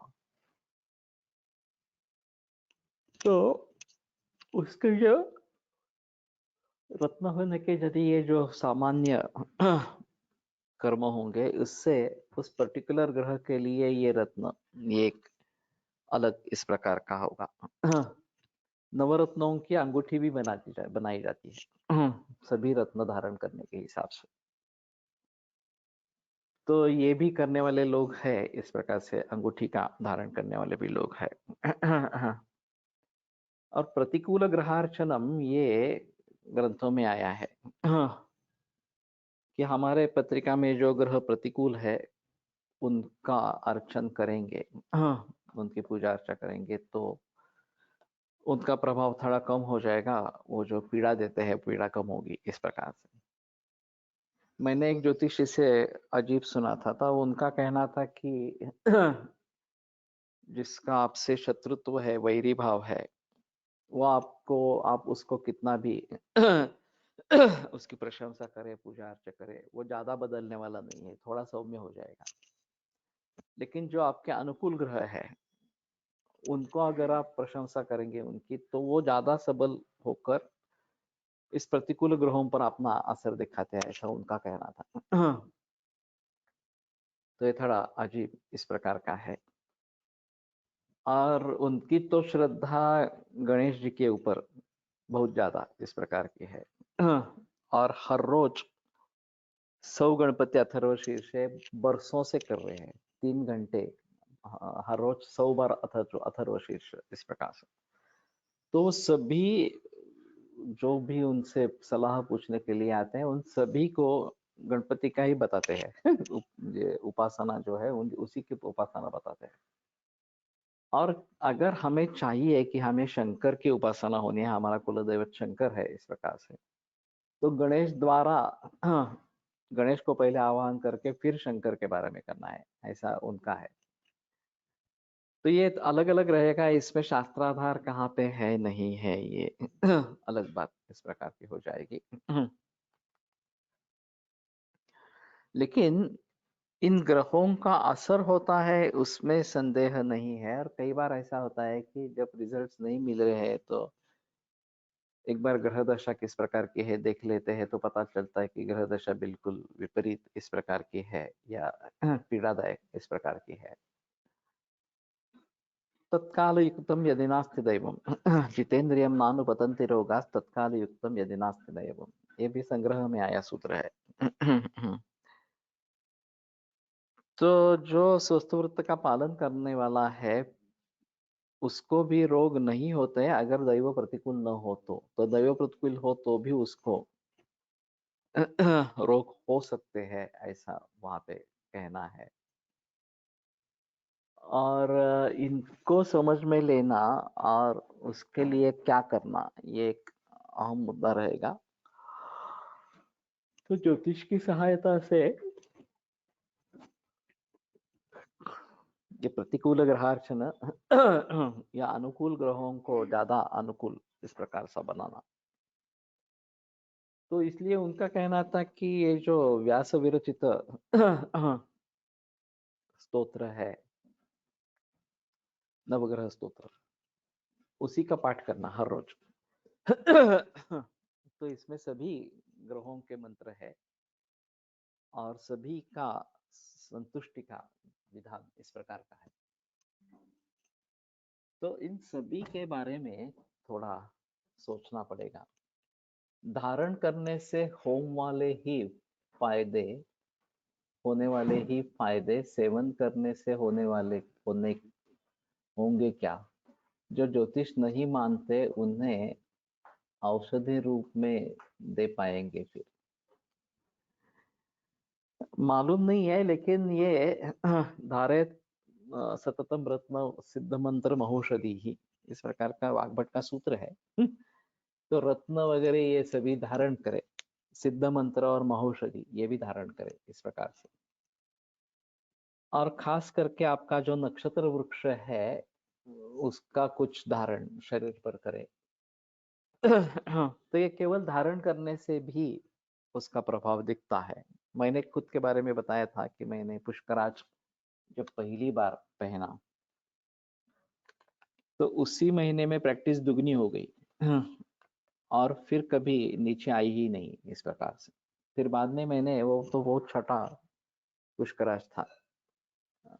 तो उसके जो रत्न होने के जरिए जो सामान्य कर्म होंगे, उससे उस पर्टिकुलर ग्रह के लिए ये रत्न ये एक अलग इस प्रकार का होगा। नवरत्नों की अंगूठी भी बनाई जाती है सभी रत्न धारण करने के हिसाब से, तो ये भी करने वाले लोग हैं इस प्रकार से, अंगूठी का धारण करने वाले भी लोग हैं। और प्रतिकूल ग्रहार्चनम ये ग्रंथों में आया है कि हमारे पत्रिका में जो ग्रह प्रतिकूल है उनका अर्चन करेंगे, उनकी पूजा अर्चा करेंगे तो उनका प्रभाव थोड़ा कम हो जाएगा, वो जो पीड़ा देते हैं पीड़ा कम होगी इस प्रकार से। मैंने एक ज्योतिषी से अजीब सुना था उनका कहना था कि जिसका आपसे शत्रुत्व है, वैरी भाव है, वो आप उसको कितना भी उसकी प्रशंसा करे, पूजा अर्चा करे, वो ज्यादा बदलने वाला नहीं है, थोड़ा सौम्य हो जाएगा। लेकिन जो आपके अनुकूल ग्रह है उनको अगर आप प्रशंसा करेंगे उनकी, तो वो ज्यादा सबल होकर इस प्रतिकूल ग्रहों पर अपना असर दिखाते हैं, ऐसा उनका कहना था। तो ये थोड़ा अजीब इस प्रकार का है। और उनकी तो श्रद्धा गणेश जी के ऊपर बहुत ज्यादा इस प्रकार की है। और हर रोज 100 गणपति अथर्वशीर्ष बरसों से कर रहे हैं, 3 घंटे हर रोज 100 बार अथर्वशीर्ष इस प्रकार से। तो सभी जो भी उनसे सलाह पूछने के लिए आते हैं उन सभी को गणपति का ही बताते हैं। ये उपासना जो है उसी की उपासना बताते हैं। और अगर हमें चाहिए कि हमें शंकर की उपासना होनी है, हमारा कुल दैवत शंकर है इस प्रकार से, तो गणेश द्वारा गणेश को पहले आह्वान करके फिर शंकर के बारे में करना है, ऐसा उनका है। तो ये अलग अलग रहेगा, इसमें शास्त्राधार कहाँ पे है नहीं है ये अलग बात इस प्रकार की हो जाएगी। लेकिन इन ग्रहों का असर होता है उसमें संदेह नहीं है। और कई बार ऐसा होता है कि जब रिजल्ट्स नहीं मिल रहे हैं तो एक बार ग्रह दशा किस प्रकार की है देख लेते हैं तो पता चलता है कि ग्रह दशा बिल्कुल विपरीत इस प्रकार की है या पीड़ादायक इस प्रकार की है। तत्काल युक्तम यदि नास्ति दैवम जितेंद्रियम नानुपतंति रोगास तत्काल युक्तम यदि नास्ति दैवम, ये भी संग्रह में आया सूत्र है। तो जो स्वस्थवृत्त का पालन करने वाला है उसको भी रोग नहीं होते हैं अगर दैव प्रतिकूल न हो तो दैव प्रतिकूल हो तो भी उसको रोग हो सकते हैं, ऐसा वहां पे कहना है। और इनको समझ में लेना और उसके लिए क्या करना ये एक अहम मुद्दा रहेगा। तो ज्योतिष की सहायता से ये प्रतिकूल ग्रहार्चन या अनुकूल ग्रहों को ज्यादा अनुकूल इस प्रकार सा बनाना। तो इसलिए उनका कहना था कि ये जो व्यास विरचित स्तोत्र है, नवग्रह स्तोत्र, उसी का पाठ करना हर रोज। तो इसमें सभी ग्रहों के मंत्र है और सभी का संतुष्टि का विधान इस प्रकार का है। तो इन सभी के बारे में थोड़ा सोचना पड़ेगा। धारण करने से होने वाले ही फायदे सेवन करने से होने होंगे क्या? जो ज्योतिष नहीं मानते उन्हें औषधि रूप में दे पाएंगे फिर? मालूम नहीं है, लेकिन ये धारे सततम रत्न सिद्ध मंत्र महौषधि ही इस प्रकार का वाग्भट का सूत्र है। तो रत्न वगैरह ये सभी धारण करे, सिद्ध मंत्र और महौषधि ये भी धारण करे इस प्रकार से। और खास करके आपका जो नक्षत्र वृक्ष है उसका कुछ धारण शरीर पर करे। तो ये केवल धारण करने से भी उसका प्रभाव दिखता है। मैंने खुद के बारे में बताया था कि मैंने पुष्कराज जब पहली बार पहना तो उसी महीने में प्रैक्टिस दुगनी हो गई और फिर कभी नीचे आई ही नहीं इस प्रकार से। फिर बाद में मैंने वो तो बहुत छोटा पुष्कराज था,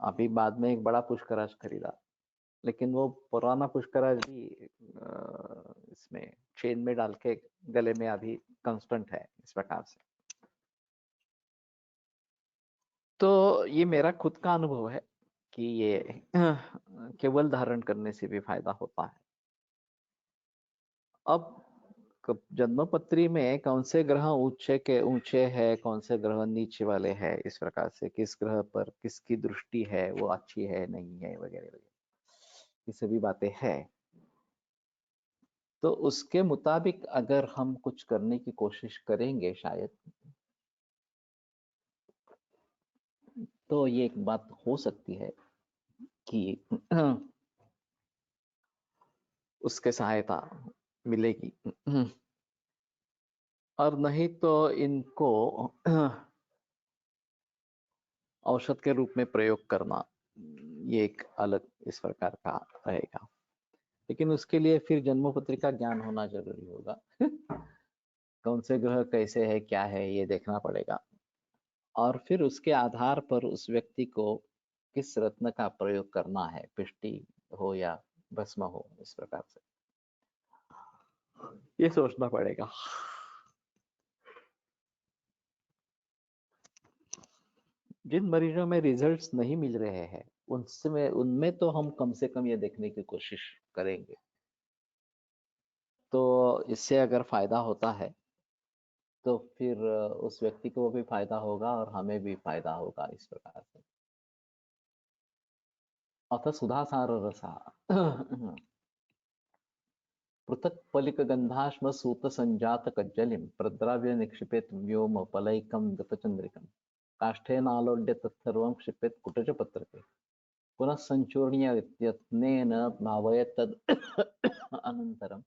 अभी बाद में एक बड़ा पुष्कराज खरीदा, लेकिन वो पुराना पुष्कराज भी इसमें चेन में डाल के गले में अभी कांस्टेंट है इस प्रकार से। तो ये मेरा खुद का अनुभव है कि ये केवल धारण करने से भी फायदा होता है। अब जन्मपत्री में कौन से ग्रह ऊंचे है, कौन से ग्रह नीचे वाले हैं, इस प्रकार से किस ग्रह पर किसकी दृष्टि है, वो अच्छी है नहीं है वगैरह वगैरह, ये सभी बातें हैं। तो उसके मुताबिक अगर हम कुछ करने की कोशिश करेंगे शायद, तो ये एक बात हो सकती है कि उसके सहायता मिलेगी। और नहीं तो इनको औषध के रूप में प्रयोग करना ये एक अलग इस प्रकार का रहेगा। लेकिन उसके लिए फिर जन्मपत्री का ज्ञान होना जरूरी होगा। कौन से ग्रह कैसे है क्या है ये देखना पड़ेगा और फिर उसके आधार पर उस व्यक्ति को किस रत्न का प्रयोग करना है, पिष्टि हो या भस्म हो, इस प्रकार से ये सोचना पड़ेगा। जिन मरीजों में रिजल्ट्स नहीं मिल रहे हैं उनमें तो हम कम से कम ये देखने की कोशिश करेंगे। तो इससे अगर फायदा होता है तो फिर उस व्यक्ति को भी फायदा होगा और हमें भी फायदा होगा इस प्रकार से। अथ सुधासार रसा पृथक पलिक गंधाश्म सूत संजात कज्जलिम प्रद्राव्य निक्षिपेत व्योम पलैकम गतचंद्रिकम काष्ठेनालोड्य तत्सर्वं क्षिपेत कुटज पत्रके पुनः संचूर्ण्य यत्नेन भावयत् तद् अनन्तरं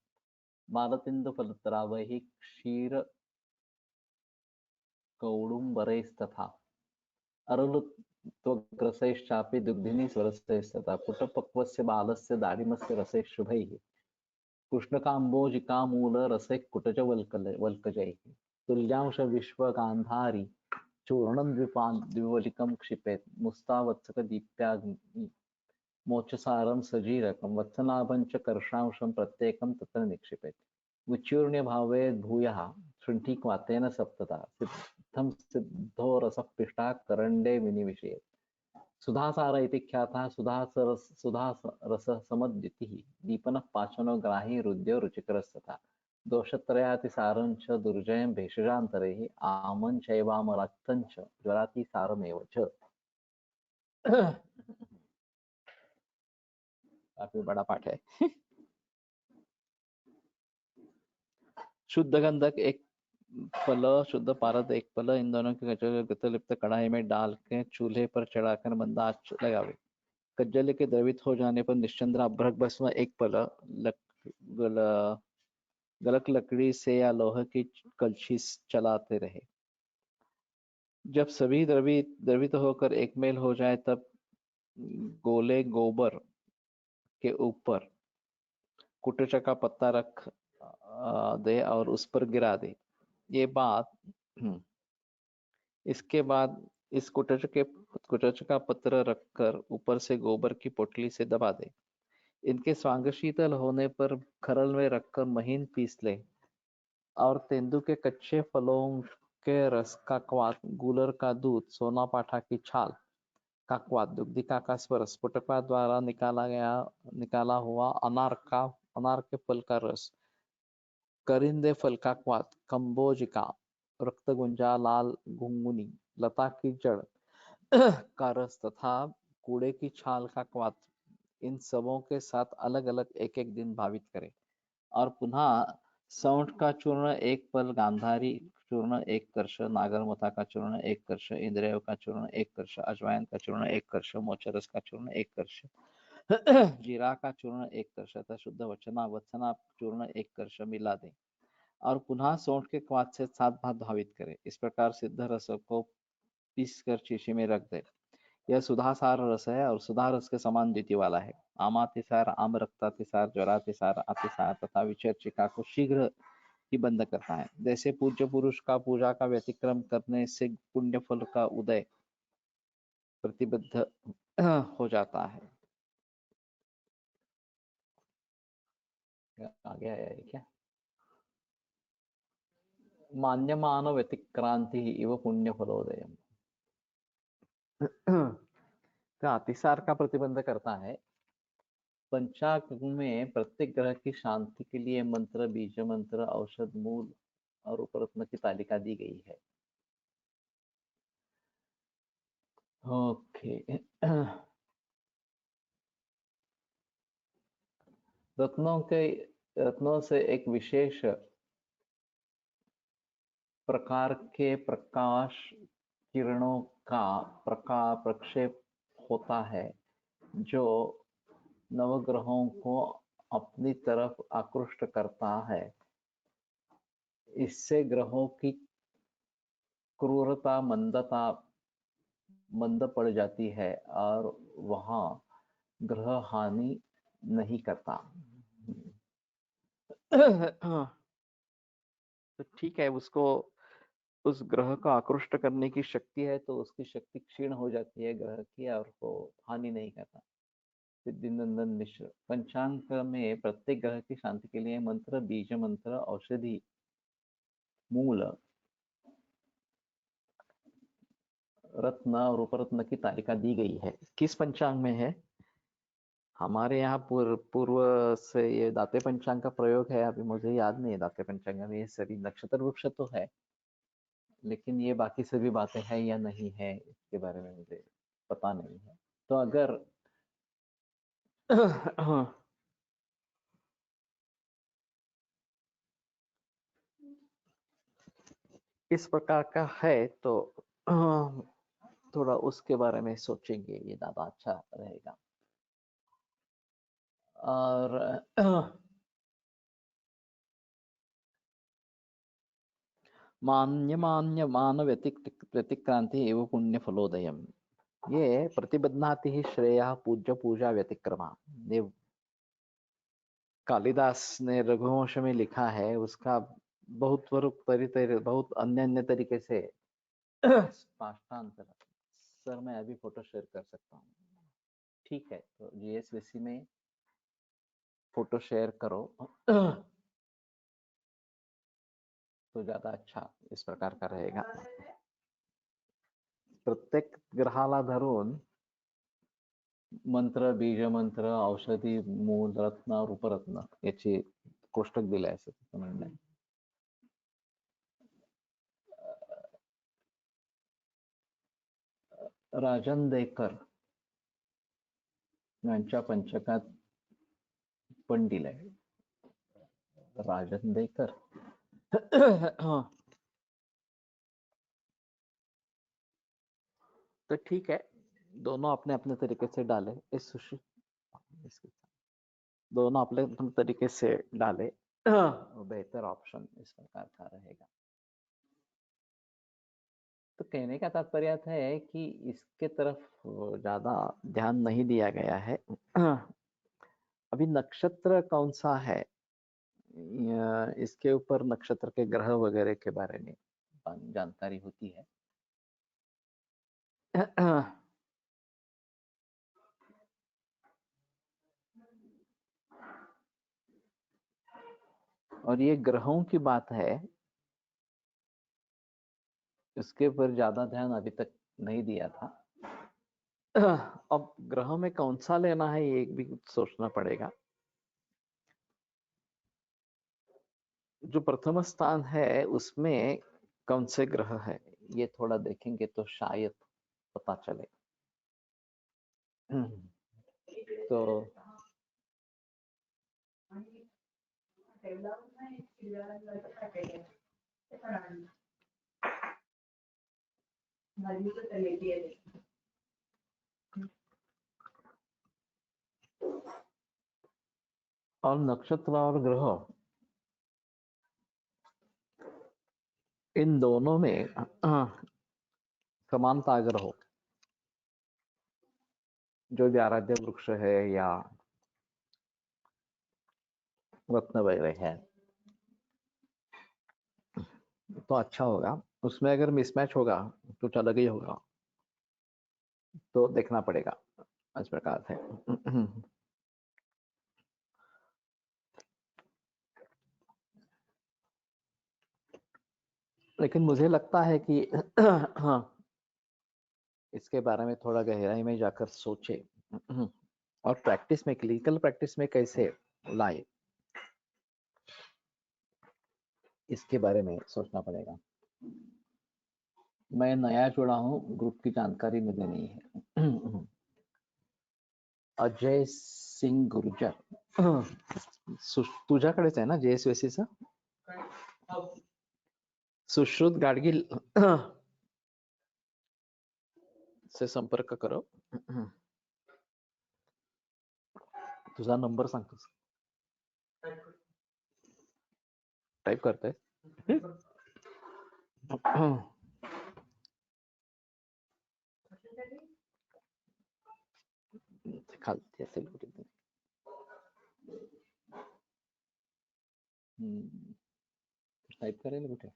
बालतिन्दुफलद्रावैः क्षीर कौडुम्बरैस्तथा अरलुत्वग्रसैश्चापि दुग्धिनी स्वरसैस्तथा कुटपक्वस्य बालस्य दाडिमस्य रसैः शुभैः कृष्णकाम्बोजिकामूलरसैः कुटजवल्कजैः तुल्यांश विश्वगान्धारी चूर्णं द्विवलिकं क्षिपेत् मुस्तावत्सकदीप्याग्नि मोक्षसारं सजीरकं वत्सनाभं च कर्षांशं प्रत्येकं तत्र निक्षिपेत् विचूर्ण्य भावेत् भूयः शृण्ठिक्वातेन सप्तता सिद्धं सिद्धो रसः पिष्टः करण्डे विनिविशेत् सुधासार इति ख्यातः सुधारससमद्युतिः दीपनः पाचनो ग्राही रुद्यो रुचिकरस्तथा दोषत्रयातिसारं च दुर्जयं भेषजान्तरैः आमं चैवामरक्तं च ज्वरातिसारमेव च। काफी बड़ा पाठ है। शुद्ध गंधक एक पल, शुद्ध पारद एक पल, इन दोनों के कचरे गतलिप्त कढ़ाई में डाल के चूल्हे पर चढ़ाकर मंद आंच लगावे। कज्जल के द्रवित हो जाने पर निश्चंद्र अभ्रक भस्म एक पल गलक लकड़ी से या लोहे की कलछी चलाते रहे। जब सभी द्रवित होकर एक मेल हो जाए तब गोले गोबर के ऊपर कुटच का पत्ता रख दे और उस पर गिरा दे। ये बात इसके बाद इस कुटच का पत्र रखकर ऊपर से गोबर की पोटली से दबा दे। इनके स्वांग शीतल होने पर खरल में रखकर महीन पीस ले और तेंदु के कच्चे फलों के रस का क्वाथ, गूलर का दूध, सोना पाठा की छाल का क्वाथ, दुग्धिका का स्पर्श, स्फुटका द्वारा निकाला हुआ अनार के फल का रस, करिंदे फल का क्वाथ, कंबोजिका, रक्तगुंजा, लाल घुंघुनी, लता की जड़ का रस तथा कूड़े की छाल का क्वाथ, इन सबों के साथ अलग अलग एक एक दिन भावित करें। और पुनः सौंठ का चूर्ण एक पल, गांधारी चूर्ण एक कर्ष, नागरमथा का चूर्ण एक कर्ष, इंद्रियों का चूर्ण एक कर्ष, अजवाइन का चूर्ण एक कर्ष, मोचरस का चूर्ण एक कर्ष, जीरा का चूर्ण एक कर्ष तथा शुद्ध वत्सना चूर्ण एक कर्ष मिला दें और पुनः सौंठ के क्वाथ से 7 भात भावित करें। इस प्रकार सिद्ध रस को पीस कर शीशी में रख दे। यह सुधासार रस है और सुधा रस के समान द्युति वाला है। आमातिसार, आम रक्तातिसार, ज्वरातिसार, अतिसार तथा विचर्चिका को शीघ्र ही बंद करता है। जैसे पूज्य पुरुष का पूजा का व्यतिक्रम करने से पुण्य फल का उदय प्रतिबद्ध हो जाता है। आगे आया है क्या? मान्यमान व्यतिक्रांति इव पुण्य फलोदय। अतिसार का प्रतिबंध करता है। पंचांग में प्रत्येक ग्रह की शांति के लिए मंत्र, बीज मंत्र, औषध, मूल और उपरत्न की तालिका दी गई है। ओके। रत्नों से एक विशेष प्रकार के प्रकाश किरणों का प्रक्षेप होता है जो नवग्रहों को अपनी तरफ आकृष्ट करता है। इससे ग्रहों की क्रूरता, मंद पड़ जाती है और वहां ग्रह हानि नहीं करता। तो ठीक है, उसको उस ग्रह को आकृष्ट करने की शक्ति है तो उसकी शक्ति क्षीण हो जाती है ग्रह की और वो हानि नहीं करता। सिद्धिनंदन मिश्र। पंचांग में प्रत्येक ग्रह की शांति के लिए मंत्र, बीज मंत्र, औषधि, मूल, रत्न और उपरत्न की तालिका दी गई है। किस पंचांग में है? हमारे यहाँ पूर्व से ये दाते पंचांग का प्रयोग है। अभी मुझे याद नहीं है दाते पंचांग में ये सभी नक्षत्र वृक्ष तो है, लेकिन ये बाकी सभी बातें हैं या नहीं है इसके बारे में मुझे पता नहीं है। तो अगर इस प्रकार का है तो थोड़ा उसके बारे में सोचेंगे, ये ज्यादा अच्छा रहेगा। और मान्य मान्य मान व्यतिक्रांति एवं पुण्य फलोदयम, ये प्रतिबद्धनाति ही श्रेय पूज्य पूजा व्यतिक्रमा। ये कालिदास ने रघुवंश में लिखा है, उसका बहुत बहुत अन्य अन्य तरीके से स्पष्टांतर। सर मैं अभी फोटो शेयर कर सकता हूँ, ठीक है? तो जीएसवीसी में फोटो शेयर करो तो ज्यादा अच्छा इस प्रकार का रहेगा। प्रत्येक ग्रहाला धरून मंत्र, बीज मंत्र, औषधी, मूल रत्न, रूपरत्न याची कोष्टक दिले आहे म्हणणं आहे. राजन देकर यांच्या पंचकात पण दिलंय. राजन देकर तो ठीक है, दोनों अपने अपने तरीके से डाले। इस दोनों अपने अपने तरीके से डाले बेहतर ऑप्शन इस प्रकार का रहेगा। तो कहने का तात्पर्य है कि इसके तरफ ज्यादा ध्यान नहीं दिया गया है। अभी नक्षत्र कौन सा है इसके ऊपर नक्षत्र के ग्रह वगैरह के बारे में जानकारी होती है। और ये ग्रहों की बात है, इसके ऊपर ज्यादा ध्यान अभी तक नहीं दिया था। अब ग्रहों में कौन सा लेना है ये भी सोचना पड़ेगा। जो प्रथम स्थान है उसमें कौन से ग्रह है ये थोड़ा देखेंगे तो शायद पता चले। तो और नक्षत्र और ग्रह इन दोनों में समानता अगर हो, जो भी आराध्य वृक्ष है या रत्न वगैरह है तो अच्छा होगा। उसमें अगर मिसमैच होगा तो कुछ अलग ही होगा, तो देखना पड़ेगा इस प्रकार से। लेकिन मुझे लगता है कि हाँ, इसके बारे में थोड़ा गहराई में जाकर सोचे और प्रैक्टिस में, क्लिनिकल प्रैक्टिस में कैसे लाए इसके बारे में सोचना पड़ेगा। मैं नया जुड़ा हूँ, ग्रुप की जानकारी मुझे नहीं है। अजय सिंग गुर्जर तुझ्याकडेच आहे ना JSVC चा? सुश्रुत गाडगिल से संपर्क करो। तुझा नंबर सांगतोस? टाइप करताय? खालती असेल कुठेतरी। टाइप करायला कुठे?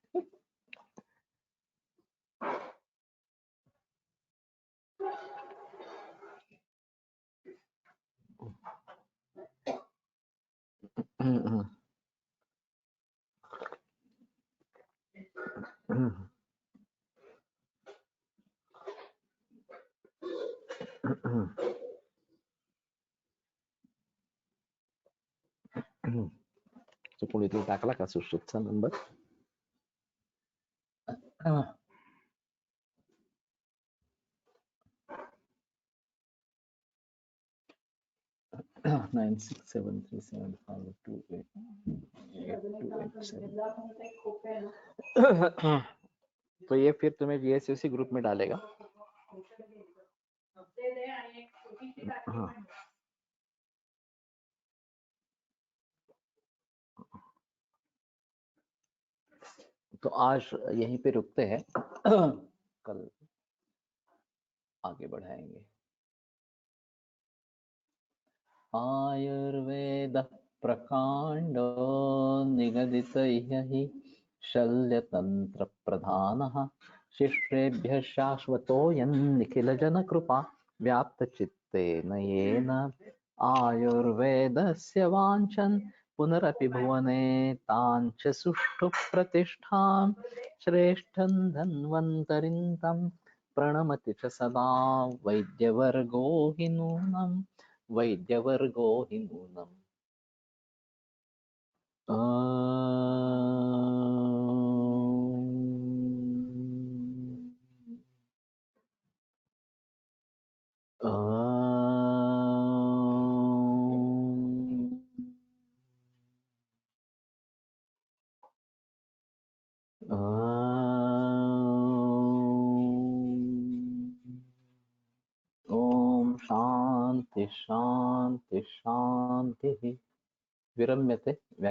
चुकून इथे टाकला का सुश्रुतचा नंबर? 9673752827. तो ये फिर तुम्हें VSUC ग्रुप में डालेगा. हाँ. तो आज यहीं पे रुकते हैं. कल आगे बढ़ाएंगे. आयुर्वेद प्रकांडो निगदित हि शल्यतंत्र प्रधानः शिष्येभ्यः शाश्वतोऽयं निखिलजनकृपा व्याप्तचित्तेन येन आयुर्वेदस्य वाञ्छन् पुनरपि भुवने ताञ्च सुष्ठु प्रतिष्ठां श्रेष्ठं धन्वन्तरिं तं प्रणमति च सदा वैद्यवर्गो हि नूनम् वैद्यवर्गो हि नूनम्. ओम शांति शांति शांति. विरम्यते.